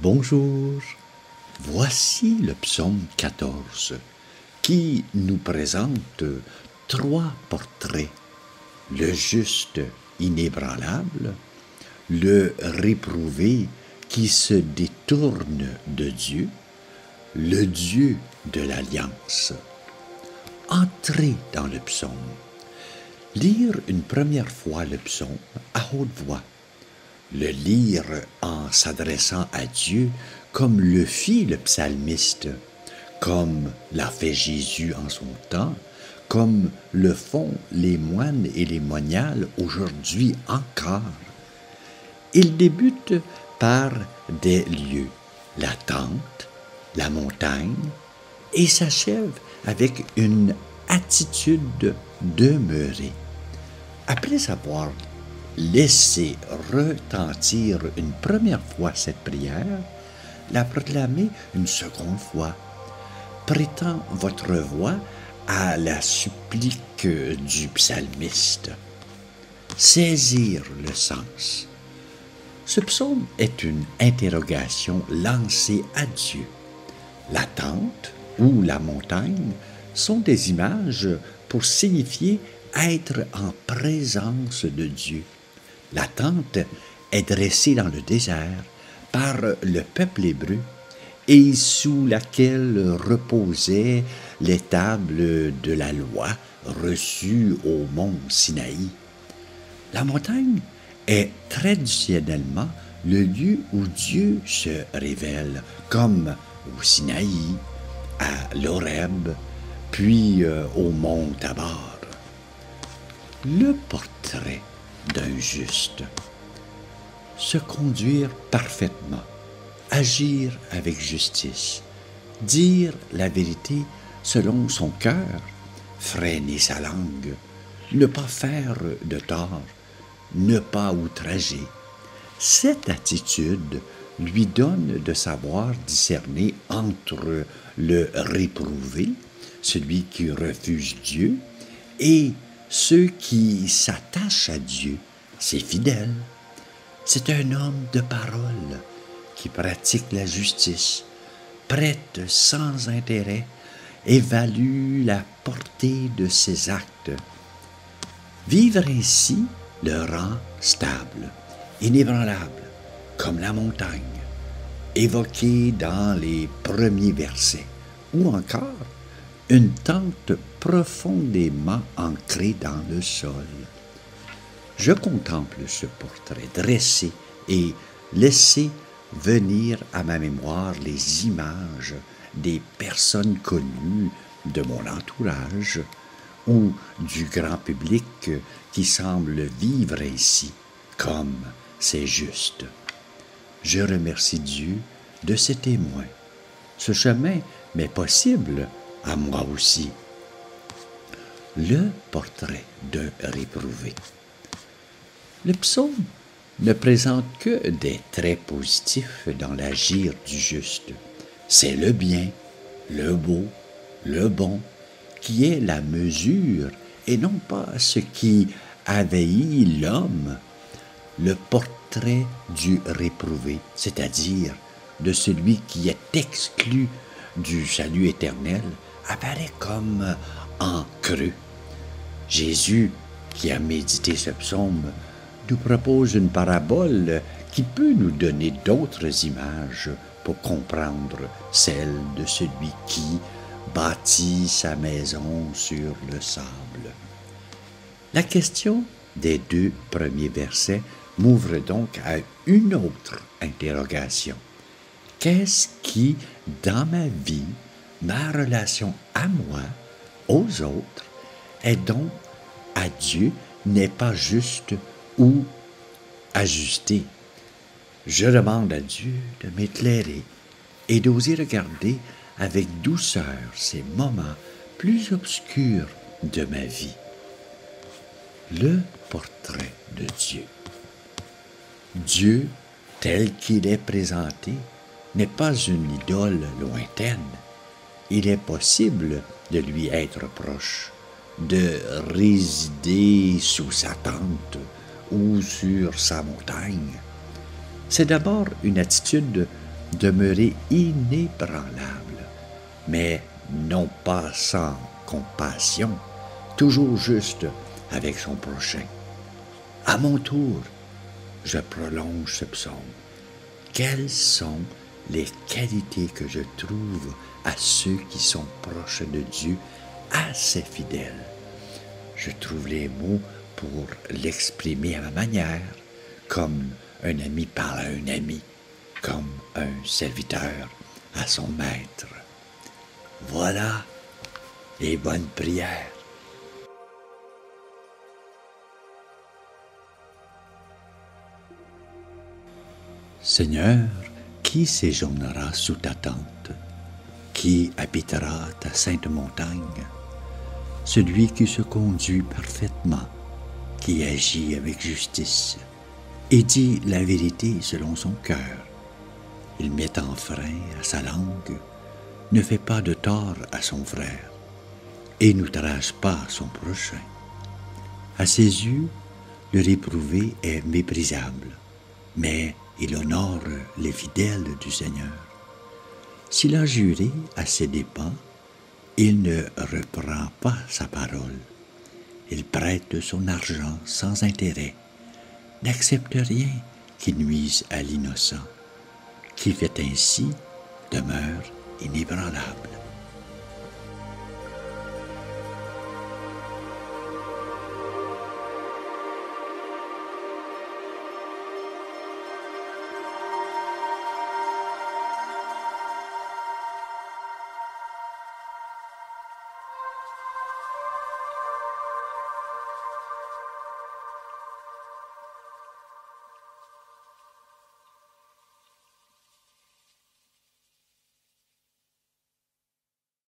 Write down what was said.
Bonjour, voici le psaume 14 qui nous présente trois portraits, le juste inébranlable, le réprouvé qui se détourne de Dieu, le Dieu de l'Alliance. Entrez dans le psaume. Lire une première fois le psaume à haute voix. Le lire en s'adressant à Dieu comme le fit le psalmiste, comme l'a fait Jésus en son temps, comme le font les moines et les moniales aujourd'hui encore. Il débute par des lieux, la tente, la montagne, et s'achève avec une attitude demeurée. Après avoir laissé retentir une première fois cette prière, la proclamer une seconde fois, prêtant votre voix à la supplique du psalmiste. Saisir le sens. Ce psaume est une interrogation lancée à Dieu. La tente ou la montagne sont des images pour signifier être en présence de Dieu. La tente est dressée dans le désert par le peuple hébreu et sous laquelle reposaient les tables de la loi reçues au mont Sinaï. La montagne est traditionnellement le lieu où Dieu se révèle, comme au Sinaï, à l'Horeb, puis au mont Tabor. Le portrait d'un juste. Se conduire parfaitement, agir avec justice, dire la vérité selon son cœur, freiner sa langue, ne pas faire de tort, ne pas outrager. Cette attitude lui donne de savoir discerner entre le réprouvé, celui qui refuse Dieu, et ceux qui s'attachent à Dieu, ses fidèles. C'est un homme de parole qui pratique la justice, prête sans intérêt, évalue la portée de ses actes. Vivre ainsi le rend stable, inébranlable, comme la montagne, évoquée dans les premiers versets, ou encore une tente profondément ancrée dans le sol. Je contemple ce portrait dressé et laissé venir à ma mémoire les images des personnes connues de mon entourage ou du grand public qui semble vivre ainsi, comme c'est juste. Je remercie Dieu de ces témoins. Ce chemin m'est possible à moi aussi. Le portrait d'un réprouvé. Le psaume ne présente que des traits positifs dans l'agir du juste. C'est le bien, le beau, le bon, qui est la mesure et non pas ce qui avéit l'homme. Le portrait du réprouvé, c'est-à-dire de celui qui est exclu du salut éternel, apparaît comme en creux. Jésus, qui a médité ce psaume, nous propose une parabole qui peut nous donner d'autres images pour comprendre celle de celui qui bâtit sa maison sur le sable. La question des deux premiers versets m'ouvre donc à une autre interrogation. Qu'est-ce qui, dans ma vie, ma relation à moi, aux autres, est donc à Dieu n'est pas juste ou ajusté? Je demande à Dieu de m'éclairer et d'oser regarder avec douceur ces moments plus obscurs de ma vie. Le portrait de Dieu. Dieu, tel qu'il est présenté, n'est pas une idole lointaine. Il est possible de lui être proche, de résider sous sa tente ou sur sa montagne. C'est d'abord une attitude demeurer inébranlable, mais non pas sans compassion, toujours juste avec son prochain. À mon tour, je prolonge ce psaume. Quelles sont les qualités que je trouve à ceux qui sont proches de Dieu, assez fidèles? Je trouve les mots pour l'exprimer à ma manière, comme un ami parle à un ami, comme un serviteur à son maître. Voilà les bonnes prières. Seigneur, qui séjournera sous ta tente? Qui habitera ta sainte montagne? Celui qui se conduit parfaitement, qui agit avec justice et dit la vérité selon son cœur. Il met en frein à sa langue, ne fait pas de tort à son frère et n'outrage pas son prochain. À ses yeux, le réprouvé est méprisable, mais il honore les fidèles du Seigneur. S'il a juré à ses dépens, il ne reprend pas sa parole. Il prête son argent sans intérêt, n'accepte rien qui nuise à l'innocent. Qui fait ainsi demeure inébranlable.